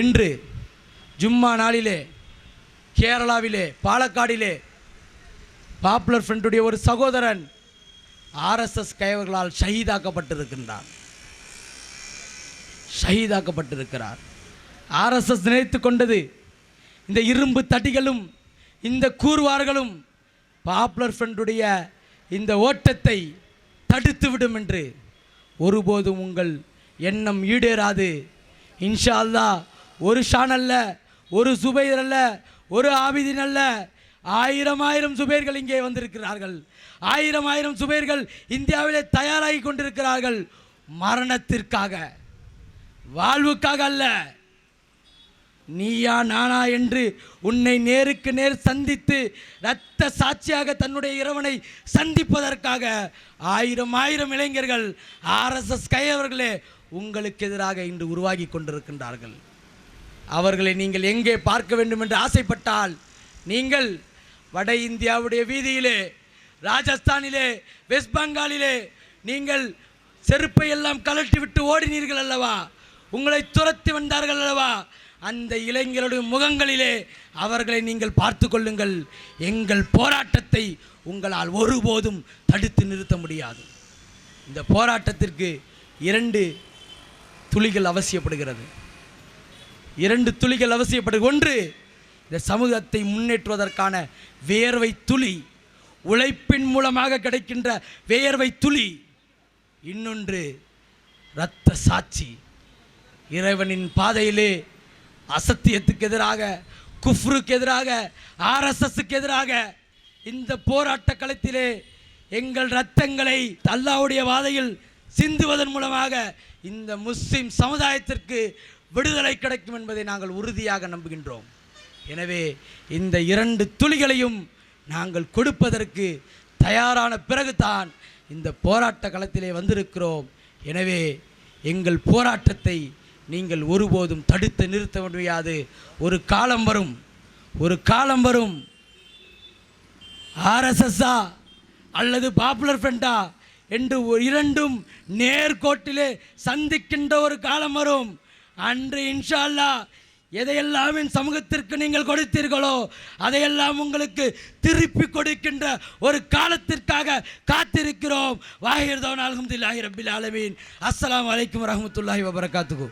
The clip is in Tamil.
இன்று ஜும்மா நாளிலே கேரளாவிலே பாலக்காடிலே பாப்புலர் ஃப்ரண்டுடைய ஒரு சகோதரன் ஆர்எஸ்எஸ் கைவர்களால் ஷஹீதாக்கப்பட்டிருக்கிறார். ஆர்எஸ்எஸ் நினைத்து கொண்டது இந்த இரும்பு தடிகளும் இந்த கூர்வார்களும் பாப்புலர் ஃப்ரண்டுடைய இந்த ஓட்டத்தை தடுத்துவிடும் என்று. ஒருபோதும் உங்கள் எண்ணம் ஈடேறாது. இன்ஷா அல்லாஹ் ஒரு ஷான் அல்ல, ஒரு சுபைர் அல்ல, ஒரு ஆபிதீன் அல்ல, 1000 சுபைர்கள் இங்கே வந்திருக்கிறார்கள். 1000 சுபைர்கள் இந்தியாவிலே தயாராகி கொண்டிருக்கிறார்கள். மரணத்திற்காக, வாழ்வுக்காக அல்ல. நீயா நானா என்று உன்னை நேருக்கு நேர் சந்தித்து இரத்த சாட்சியாக தன்னுடைய இறைவனை சந்திப்பதற்காக 1000 இளைஞர்கள் ஆர்எஸ்எஸ் கையவர்களே உங்களுக்கு எதிராக இன்று உருவாகி கொண்டிருக்கின்றார்கள். அவர்களை நீங்கள் எங்கே பார்க்க வேண்டும் என்று ஆசைப்பட்டால் நீங்கள் வட இந்தியாவுடைய வீதியிலே, ராஜஸ்தானிலே, வெஸ்ட் பெங்காலிலே நீங்கள் செருப்பை எல்லாம் கலட்டி விட்டு ஓடினீர்கள் அல்லவா, உங்களை துரத்தி வந்தார்கள் அல்லவா, அந்த இளைஞருடைய முகங்களிலே அவர்களை நீங்கள் பார்த்து கொள்ளுங்கள். எங்கள் போராட்டத்தை உங்களால் ஒருபோதும் தடுத்து நிறுத்த முடியாது. இந்த போராட்டத்திற்கு 2 துளிகள் அவசியப்படுகிறது. 2 துளிகள் அவசியப்படுகிறது. ஒன்று, இந்த சமூகத்தை முன்னேற்றுவதற்கான வேர்வை துளி, உழைப்பின் மூலமாக கிடைக்கின்ற வேர்வை துளி. இன்னொன்று, இரத்த சாட்சி. இறைவனின் பாதையிலே அசத்தியத்துக்கு எதிராக, குஃப்ருக்கு எதிராக, ஆர்எஸ்எஸ்க்கு எதிராக இந்த போராட்ட களத்திலே எங்கள் இரத்தங்களை அல்லாஹ்வுடைய பாதையில் சிந்துவதன் மூலமாக இந்த முஸ்லிம் சமுதாயத்திற்கு விடுதலை கிடைக்கும் என்பதை நாங்கள் உறுதியாக நம்புகின்றோம். எனவே இந்த 2 துளிகளையும் நாங்கள் கொடுப்பதற்கு தயாரான பிறகுதான் இந்த போராட்ட களத்திலே வந்திருக்கிறோம். எனவே எங்கள் போராட்டத்தை நீங்கள் ஒருபோதும் தடுத்து நிறுத்த முடியாது. ஒரு காலம் வரும் ஆர்எஸ்எஸ்ஸா அல்லது பாப்புலர் ஃப்ரண்டா என்று 2ம் நேர்கோட்டிலே சந்திக்கின்ற ஒரு காலம் வரும். அன்று இன்ஷா அல்லாஹ் எதையெல்லாம் என் சமூகத்திற்கு நீங்கள் கொடுத்தீர்களோ அதையெல்லாம் உங்களுக்கு திருப்பி கொடுக்கின்ற ஒரு காலத்திற்காக காத்திருக்கிறோம். வாஹிர் தௌனா அல்ஹம்துலில்லாஹி ரப்பில் ஆலமீன். அஸ்ஸலாமு அலைக்கும் வரஹ்மத்துல்லாஹி வபரகாத்துஹு.